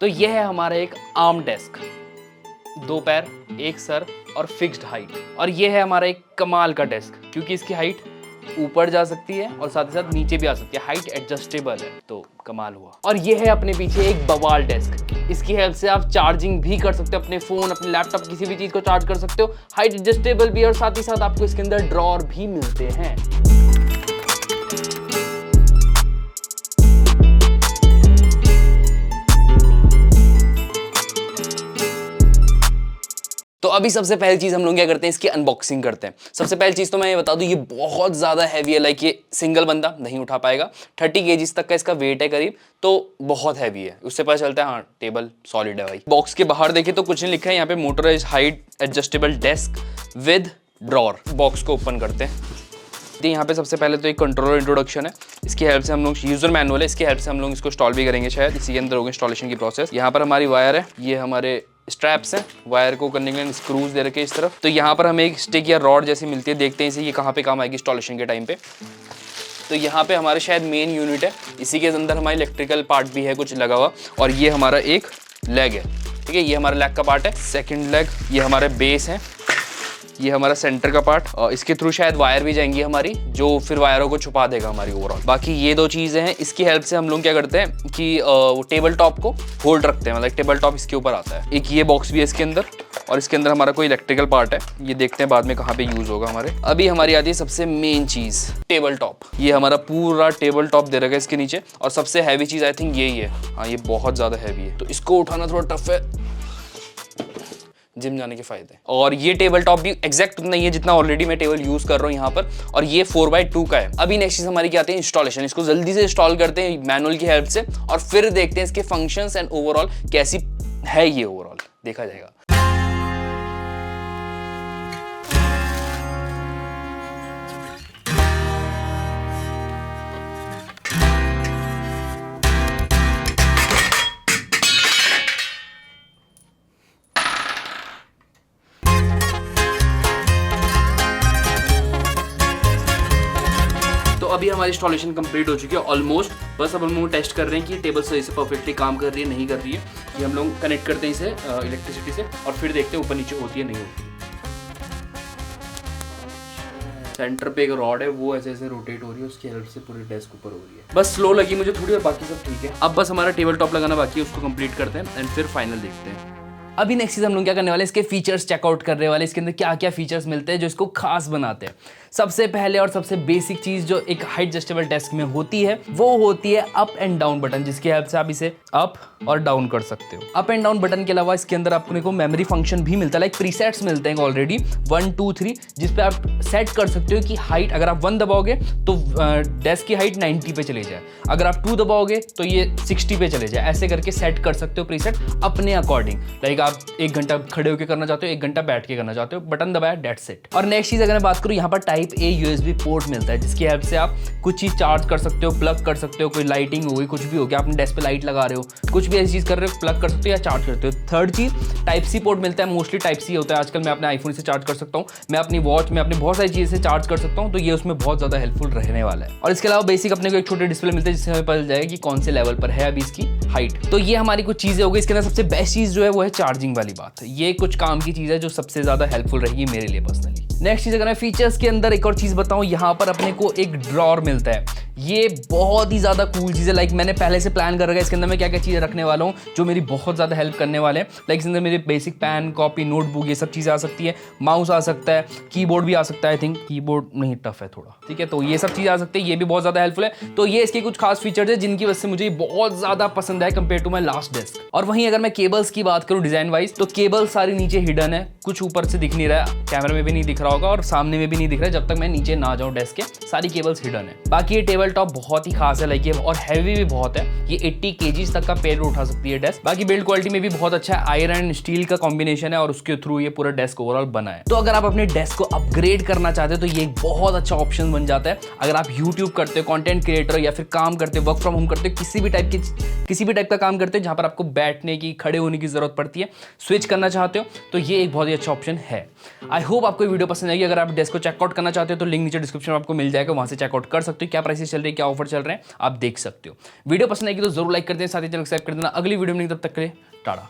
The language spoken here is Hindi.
तो यह है हमारा एक आर्म डेस्क, 2 पैर, 1 सर और फिक्स्ड हाइट। और ये है हमारा एक कमाल का डेस्क, क्योंकि इसकी हाइट ऊपर जा सकती है और साथ ही साथ नीचे भी आ सकती है, हाइट एडजस्टेबल है, तो कमाल हुआ। और ये है अपने पीछे एक बवाल डेस्क, इसकी हेल्प से आप चार्जिंग भी कर सकते हो, अपने फोन, अपने लैपटॉप, किसी भी चीज को चार्ज कर सकते हो। हाइट एडजस्टेबल भी है और साथ ही साथ आपको इसके अंदर ड्रॉअर भी मिलते हैं। तो अभी सबसे पहली चीज हम लोग क्या करते हैं, इसकी अनबॉक्सिंग करते हैं। सबसे पहली चीज तो मैं ये बता दूं, ये बहुत ज्यादा हैवी है, लाइक ये सिंगल बंदा नहीं उठा पाएगा। 30 kg तक का इसका वेट है करीब, तो बहुत हैवी है। उससे पता चलता है हाँ टेबल सॉलिड है भाई। बॉक्स के बाहर देखिए तो कुछ नहीं लिखा है, यहाँ पे motorised height adjustable desk with drawer. Box को ओपन करते हैं। यहाँ पे सबसे पहले तो एक कंट्रोलर इंट्रोडक्शन है, इसकी हेल्प से हम लोग, यूजर मैनुअल है, इसकी हेल्प से हम लोग इसको इंस्टॉल भी करेंगे, शायद इसी के अंदर होगा इंस्टॉलेशन की प्रोसेस। यहाँ पर हमारी वायर है, ये हमारे स्ट्रैप्स हैं, वायर को करने के लिए स्क्रूज दे रखे इस तरफ। तो यहाँ पर हमें एक स्टिक या रॉड जैसी मिलती है, देखते हैं इसे ये कहाँ पे काम आएगी इंस्टॉलेशन के टाइम पे। तो यहाँ पे हमारे शायद मेन यूनिट है, इसी के अंदर हमारी इलेक्ट्रिकल पार्ट भी है कुछ लगा हुआ, और ये हमारा एक लेग है, ठीक है, ये हमारा लेग का पार्ट है। सेकेंड लेग, ये हमारे बेस है, ये हमारा सेंटर का पार्ट, और इसके थ्रू शायद वायर भी जाएंगी हमारी, जो फिर वायरों को छुपा देगा हमारी ओवरऑल। बाकी ये 2 चीज़ें हैं, इसकी हेल्प से हम लोग क्या करते हैं कि वो टेबल टॉप को होल्ड रखते हैं, मतलब टेबल टॉप इसके ऊपर आता है। एक ये बॉक्स भी है इसके अंदर, और इसके अंदर हमारा कोई इलेक्ट्रिकल पार्ट है, ये देखते हैं बाद में कहाँ पे यूज होगा हमारे। अभी हमारी आती है सबसे मेन चीज़, टेबल टॉप। ये हमारा पूरा टेबल टॉप दे रखा है इसके नीचे, और सबसे हैवी चीज़ आई थिंक यही है। हाँ ये बहुत ज़्यादा हैवी है, तो इसको उठाना थोड़ा टफ है, जिम जाने के फायदे। और ये टेबल टॉप भी एग्जैक्ट उतना ही है जितना ऑलरेडी मैं टेबल यूज कर रहा हूँ यहाँ पर, और ये 4x2 का है। अभी नेक्स्ट चीज हमारी क्या आती है, इंस्टॉलेशन। इसको जल्दी से इंस्टॉल करते हैं मैनुअल की हेल्प से, और फिर देखते हैं इसके फंक्शंस एंड ओवरऑल कैसी है ये, ओवरऑल देखा जाएगा। अभी हमारी इंस्टॉलेशन कंप्लीट हो चुकी है ऑलमोस्ट। बस अब हम लोग टेस्ट कर रहे हैं कि टेबल सही से परफेक्टली काम कर रही है नहीं कर रही है। ये हम लोग कनेक्ट करते हैं इसे इलेक्ट्रिसिटी से, और फिर देखते हैं ऊपर नीचे होती है नहीं होती। सेंटर पे एक रॉड है, वो ऐसे ऐसे रोटेट हो रही है, उसकी हेल्प से पूरी डेस्क ऊपर हो रही है। बस स्लो लगी मुझे थोड़ी, और बाकी सब ठीक है। अब बस हमारा टेबल टॉप लगाना बाकी है, उसको कंप्लीट करते हैं एंड फिर फाइनल देखते हैं। अभी नेक्स्ट चीज हम लोग क्या करने वाले, इसके फीचर्स चेकआउट करने वाले, इसके अंदर क्या क्या फीचर्स मिलते हैं जो इसको खास बनाते हैं। सबसे पहले और सबसे बेसिक चीज जो एक हाइट एडजस्टेबल डेस्क में होती है, वो होती है अप एंड डाउन बटन, जिसकी हेल्प से आप इसे अप और डाउन कर सकते हो। अप एंड डाउन बटन के अलावा इसके अंदर आपको मेमोरी फंक्शन भी मिलता है, लाइक प्रीसेट्स मिलते हैं ऑलरेडी 1 2 3, जिसपे आप सेट कर सकते हो कि हाइट, अगर आप 1 दबाओगे तो डेस्क की हाइट 90 पे चली जाए, अगर आप 2 दबाओगे तो ये 60 पे चले जाए। ऐसे करके सेट कर सकते हो प्रीसेट अपने अकॉर्डिंग। लाइक आप 1 घंटा खड़े होकर करना चाहते हो, 1 घंटा बैठ के करना चाहते हो, बटन दबाया, डेट्स इट। और नेक्स्ट चीज अगर मैं बात करूँ, यहाँ पर टाइप ए USB पोर्ट मिलता है, जिसकी हेल्प से आप कुछ चीज चार्ज कर सकते हो, प्लग कर सकते हो, कोई लाइटिंग हो गई, कुछ भी हो गया, आपने डेस्क पे लाइट लगा रहे हो, कुछ भी ऐसी चीज कर रहे हो, प्लग कर सकते हो या चार्ज करते हो। थर्ड चीज टाइप सी पोर्ट मिलता है, मोस्टली टाइप सी होता है आजकल। मैं अपने आईफोन से चार्ज कर सकता हूँ, मैं अपनी वॉच में अपनी बहुत सारी चीजें से चार्ज कर सकता हूँ, तो ये उसमें बहुत ज्यादा हेल्पफुल रहने वाला है। और इसके अलावा बेसिक अपने को एक छोटे डिस्प्ले मिलते हैं, जिससे हमें पता चल जाएगा कि कौन से लेवल पर है अभी इसकी हाइट। तो ये हमारी कुछ चीजें हो गई। इसके अंदर सबसे बेस्ट चीज जो है वो है चार्जिंग वाली बात। ये कुछ काम की चीज है जो सबसे ज्यादा हेल्पफुल रहेगी मेरे लिए पर्सनली। नेक्स्ट चीज अगर मैं फीचर्स के अंदर एक और चीज बताऊं, यहाँ पर अपने को एक ड्रॉअर मिलता है। ये बहुत ही ज्यादा कूल चीज है, लाइक मैंने पहले से प्लान कर रखा है इसके अंदर मैं क्या क्या चीजें रखने वाला हूँ जो मेरी बहुत ज्यादा हेल्प करने वाले हैं। लाइक इसके अंदर मेरे बेसिक पेन, कॉपी, नोटबुक, ये सब चीजें आ सकती है, माउस आ सकता है, कीबोर्ड भी आ सकता है। आई थिंक कीबोर्ड नहीं, टफ है थोड़ा, ठीक है, तो ये सब चीजें आ सकती है, ये भी बहुत ज्यादा हेल्पफुल है। तो ये इसके कुछ खास फीचर्स है जिनकी वजह से मुझे बहुत ज्यादा पसंद है compare to my last desk. और वहीं अगर मैं केबल्स की बात करूँ डिजाइन वाइज, तो केबल सारी नीचे हिडन है, कुछ ऊपर से दिख नहीं रहा है, कैमरे में भी नहीं दिख रहा होगा और सामने में भी नहीं दिख रहा है जब तक मैं नीचे ना जाऊं डेस्क के, सारी केबल्स हिडन है। बाकी ये टेबल टॉप बहुत ही खास है, लाइक ये और हैवी भी बहुत है, ये 80 kg तक का पेड़ उठा सकती है डेस्क। बाकी बिल्ड क्वालिटी में भी बहुत अच्छा है, आयरन एंड स्टील का कॉम्बिनेशन है और उसके थ्रू ये पूरा डेस्क ओवरऑल बना है। तो अगर आप अपने डेस्क को अपग्रेड करना चाहते हो तो ये एक बहुत अच्छा ऑप्शन बन जाता है। अगर आप यूट्यूब करते हो, कंटेंट क्रिएटर हो, या फिर काम करते हो, वर्क फ्रॉम होम करते हो, किसी भी टाइप का काम करते हो जहां पर आपको बैठने की, खड़े होने की जरूरत पड़ती है, स्विच करना चाहते हो, तो ये एक बहुत ही अच्छा ऑप्शन है। आई होप आपको वीडियो पसंद आएगी, अगर आप डेस्क को चेकआउट करना चाहते हो तो लिंक नीचे डिस्क्रिप्शन में आपको मिल जाएगा, वहां से चेकआउट कर सकते हो। क्या प्राइसेस चल रही है, क्या ऑफर चल रहे हैं, आप देख सकते हो। वीडियो पसंद आएगी तो जरूर लाइक कर दें, साथ ही चैनल सब्सक्राइब कर देना। अगली वीडियो में तब तक के लिए टाटा।